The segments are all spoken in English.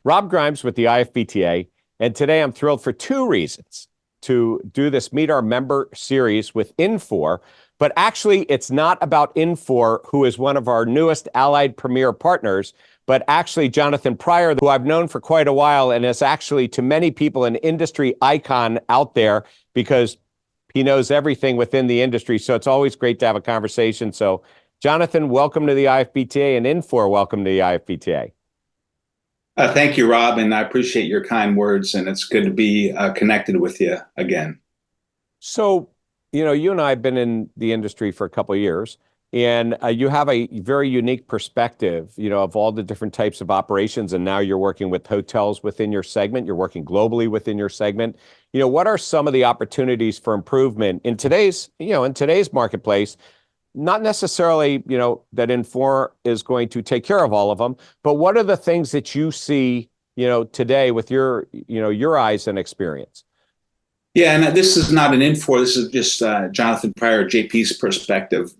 Rob Grimes with the IFBTA, and today I'm thrilled for two reasons to do this Meet Our Member series with Infor. But actually, it's not about Infor, who is one of our newest Allied Premier partners, but actually Jonathan Pryor, who I've known for quite a while and is actually, to many people, an industry icon out there because he knows everything within the industry. So it's always great to have a conversation. So, Jonathan, welcome to the IFBTA, and Infor, welcome to the IFBTA. Thank you, Rob, and I appreciate your kind words, and it's good to be connected with you again. So, you and I have been in the industry for a couple of years, and you have a very unique perspective, of all the different types of operations, and now you're working with hotels within your segment, you're working globally within your segment. What are some of the opportunities for improvement in today's marketplace? Not necessarily, that Infor is going to take care of all of them, but what are the things that you see, today with your eyes and experience? Yeah, and this is not an Infor. This is just Jonathan Pryor, JP's perspective.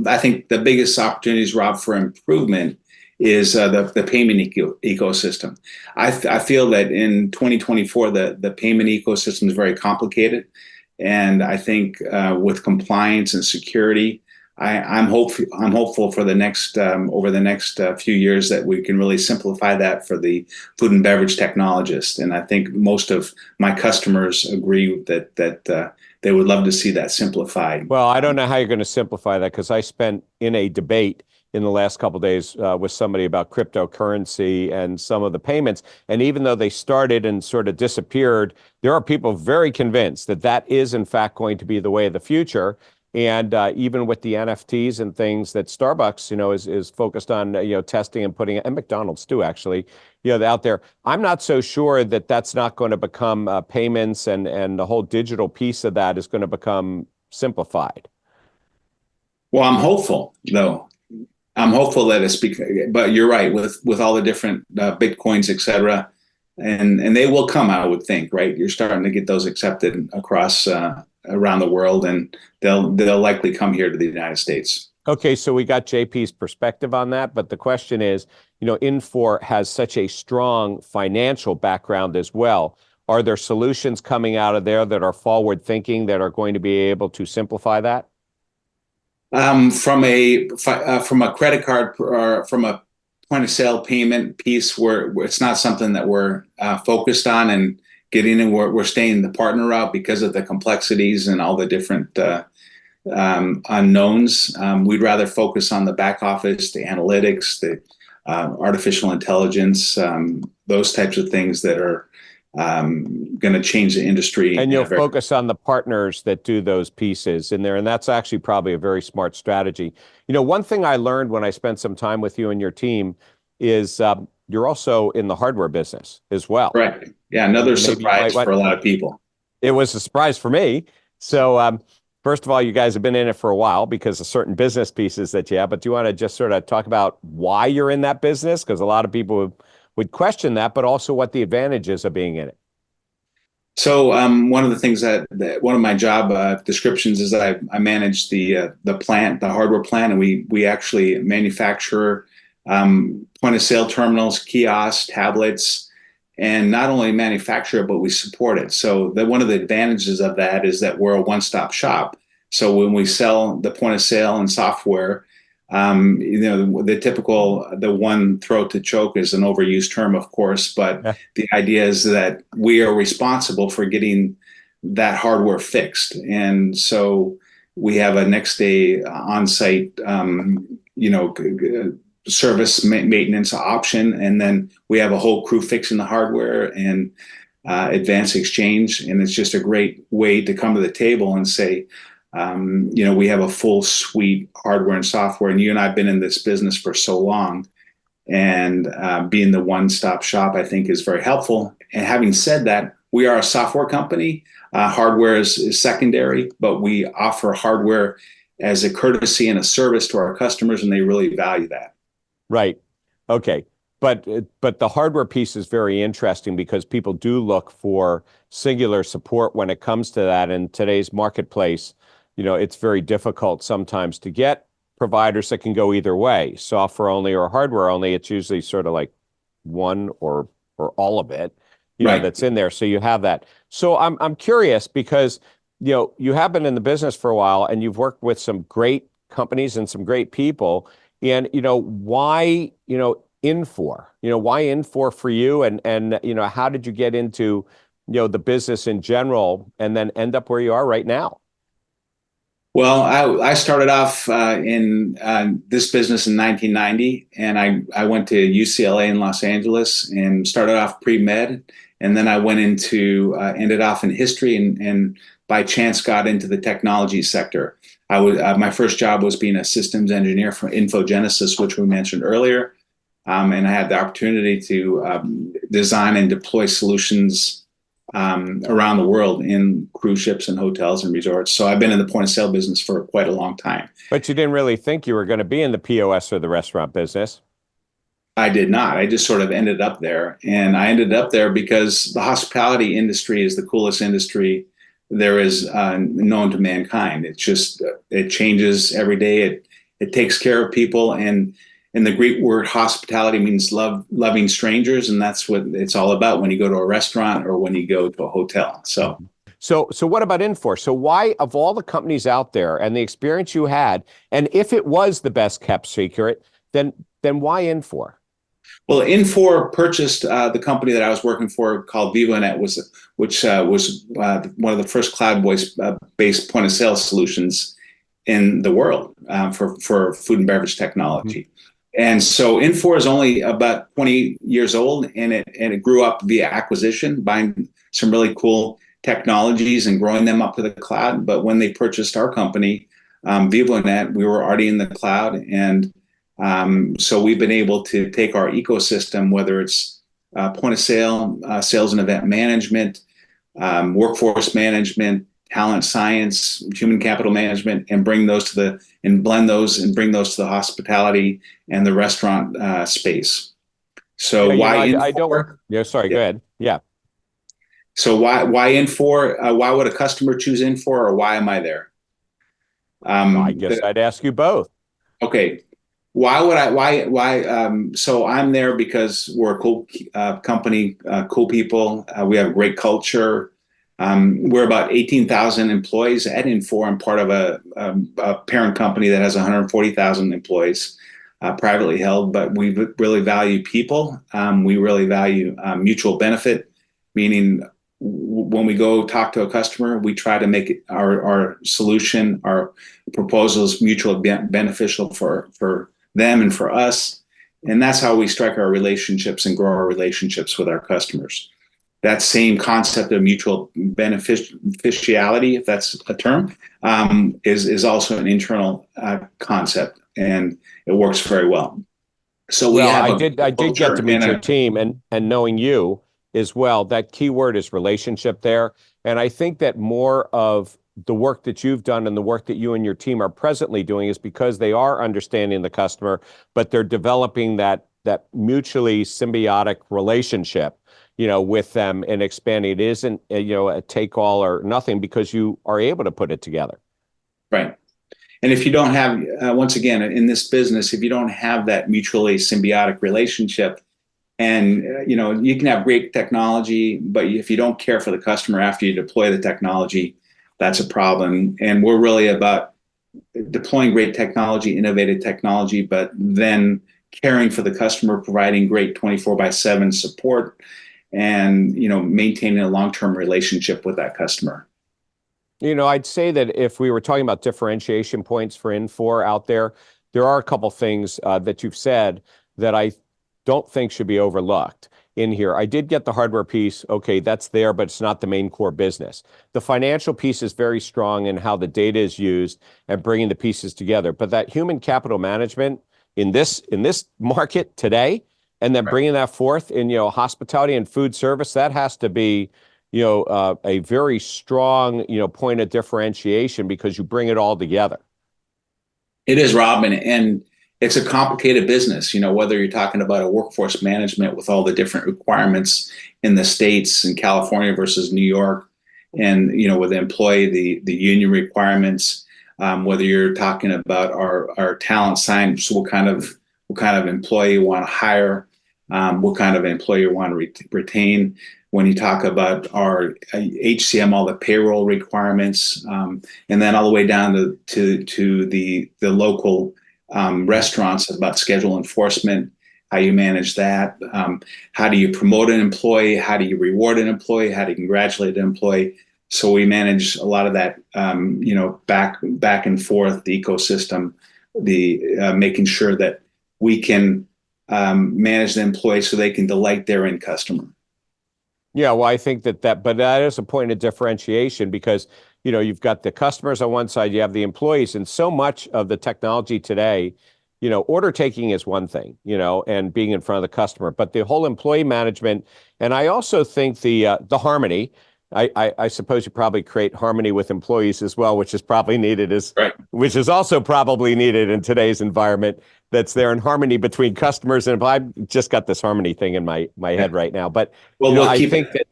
I think, the biggest opportunities, Rob, for improvement is the payment ecosystem. I feel that in 2024, the payment ecosystem is very complicated, and I think with compliance and security, I'm hopeful for the next over the next few years that we can really simplify that for the food and beverage technologists. And I think most of my customers agree that they would love to see that simplified. Well, I don't know how you're going to simplify that, because I spent in a debate in the last couple of days with somebody about cryptocurrency and some of the payments. And even though they started and sort of disappeared, there are people very convinced that that is, in fact, going to be the way of the future. And even with the NFTs and things that Starbucks, is focused on, testing and putting, and McDonald's too, actually, out there. I'm not so sure that that's not going to become payments, and the whole digital piece of that is going to become simplified. Well, I'm hopeful, though. I'm hopeful that but you're right, with all the different Bitcoins, et cetera, and they will come, I would think, right? You're starting to get those accepted across around the world, and they'll likely come here to the United States. Okay, so we got JP's perspective on that, but the question is, Infor has such a strong financial background as well. Are there solutions coming out of there that are forward thinking that are going to be able to simplify that? From a credit card or from a point of sale payment piece, where it's not something that we're focused on and getting in. We're staying the partner route because of the complexities and all the different unknowns. We'd rather focus on the back office, the analytics, the artificial intelligence, those types of things that are going to change the industry. And you'll focus on the partners that do those pieces in there. And that's actually probably a very smart strategy. One thing I learned when I spent some time with you and your team is you're also in the hardware business as well. Correct. Yeah, another surprise for a lot of people. It was a surprise for me. So first of all, you guys have been in it for a while because of certain business pieces that you have, but do you want to just sort of talk about why you're in that business? Because a lot of people would question that, but also what the advantages of being in it. So one of the things that one of my job descriptions is that I manage the plant, the hardware plant, and we actually manufacture point of sale terminals, kiosks, tablets, and not only manufacture it, but we support it. So one of the advantages of that is that we're a one-stop shop. So when we sell the point of sale and software, the one throat to choke is an overused term, of course, but yeah. The idea is that we are responsible for getting that hardware fixed. And so we have a next day on-site, service maintenance option, and then we have a whole crew fixing the hardware and advanced exchange. And it's just a great way to come to the table and say, we have a full suite hardware and software, and you and I have been in this business for so long, and being the one-stop shop, I think, is very helpful. And having said that, we are a software company. Hardware is secondary, but we offer hardware as a courtesy and a service to our customers, and they really value that. Right. Okay. But the hardware piece is very interesting because people do look for singular support when it comes to that. In today's marketplace, it's very difficult sometimes to get providers that can go either way, software only or hardware only. It's usually sort of like one or or all of it, Right. that's in there. So you have that. So I'm curious because, you have been in the business for a while and you've worked with some great companies and some great people. And, why, Infor? Why Infor for you? And how did you get into, the business in general and then end up where you are right now? Well, I started off in this business in 1990, and I went to UCLA in Los Angeles and started off pre-med, and then I went into ended off in history, and by chance got into the technology sector. My first job was being a systems engineer for Infogenesis, which we mentioned earlier, and I had the opportunity to design and deploy solutions around the world in cruise ships and hotels and resorts. So I've been in the point of sale business for quite a long time. But you didn't really think you were going to be in the POS or the restaurant business. I did not. I just sort of ended up there. And I ended up there because the hospitality industry is the coolest industry there is known to mankind. It's just, it changes every day. It takes care of people. And the Greek word hospitality means loving strangers. And that's what it's all about when you go to a restaurant or when you go to a hotel. So, So what about Infor? So why, of all the companies out there and the experience you had, and if it was the best kept secret, then why Infor? well, Infor purchased the company that I was working for called VivoNet, which was one of the first cloud voice based point of sale solutions in the world for food and beverage technology. Mhm. And so Infor is only about 20 years old, and it grew up via acquisition, buying some really cool technologies and growing them up to the cloud. But when they purchased our company, VivoNet, we were already in the cloud, and so we've been able to take our ecosystem, whether it's point of sale, sales and event management, workforce management, talent science, human capital management, and blend those and bring those to the hospitality and the restaurant space. So Yeah, why I don't. Infor? Yeah, sorry. Go Yeah. ahead. Yeah. So why Infor? Why would a customer choose Infor, or why am I there? Well, I guess I'd ask you both. Okay. Why would I? Why? So I'm there because we're a cool company, cool people. We have a great culture. We're about 18,000 employees at Infor. I'm part of a parent company that has 140,000 employees, privately held. But we really value people. We really value mutual benefit, meaning when we go talk to a customer, we try to make our solution, our proposals mutually beneficial for them and for us. And that's how we strike our relationships and grow our relationships with our customers. That same concept of mutual beneficiality, if that's a term, is also an internal concept, and it works very well. So we Well, have I a did get to culture meet your team and knowing you as well. That key word is relationship there. And I think that more of the work that you've done and the work that you and your team are presently doing is because they are understanding the customer, but they're developing that mutually symbiotic relationship, with them and expanding. It isn't, a take all or nothing because you are able to put it together. right. And if you don't have, once again, in this business, if you don't have that mutually symbiotic relationship, and you can have great technology, but if you don't care for the customer after you deploy the technology, that's a problem. And we're really about deploying great technology, innovative technology, but then caring for the customer, providing great 24/7 support, and maintaining a long-term relationship with that customer. I'd say that if we were talking about differentiation points for Infor out there, there are a couple things that you've said that I don't think should be overlooked in here. I did get the hardware piece. Okay, that's there, but it's not the main core business. The financial piece is very strong in how the data is used and bringing the pieces together. But that human capital management in this market today, and then bringing that forth in hospitality and food service, that has to be a very strong point of differentiation because you bring it all together. It is, Rob, and it's a complicated business. Whether you're talking about a workforce management with all the different requirements in the states in California versus New York, and with the employee, the union requirements. Whether you're talking about our talent science, what kind of employee you want to hire, what kind of employee you want to retain. When you talk about our HCM, all the payroll requirements, and then all the way down to the local restaurants about schedule enforcement, how you manage that, how do you promote an employee, how do you reward an employee, how do you congratulate an employee. So we manage a lot of that, back and forth, the ecosystem, the making sure that we can manage the employee so they can delight their end customer. Yeah, well, I think but that is a point of differentiation because, you've got the customers on one side, you have the employees, and so much of the technology today, order taking is one thing, and being in front of the customer, but the whole employee management, and I also think the harmony. I suppose you probably create harmony with employees as well, which is probably needed Right. which is also probably needed in today's environment. That's there in harmony between customers and I've just got this harmony thing in my head right now. But Well, we'll I keep think it.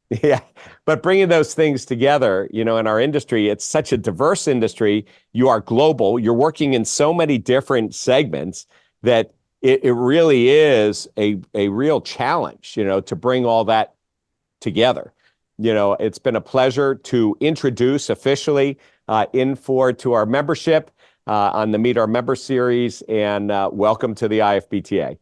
that yeah, but bringing those things together, in our industry, it's such a diverse industry. You are global. You're working in so many different segments that it really is a real challenge, to bring all that together. It's been a pleasure to introduce officially Infor to our membership on the Meet Our Member series, and welcome to the IFBTA.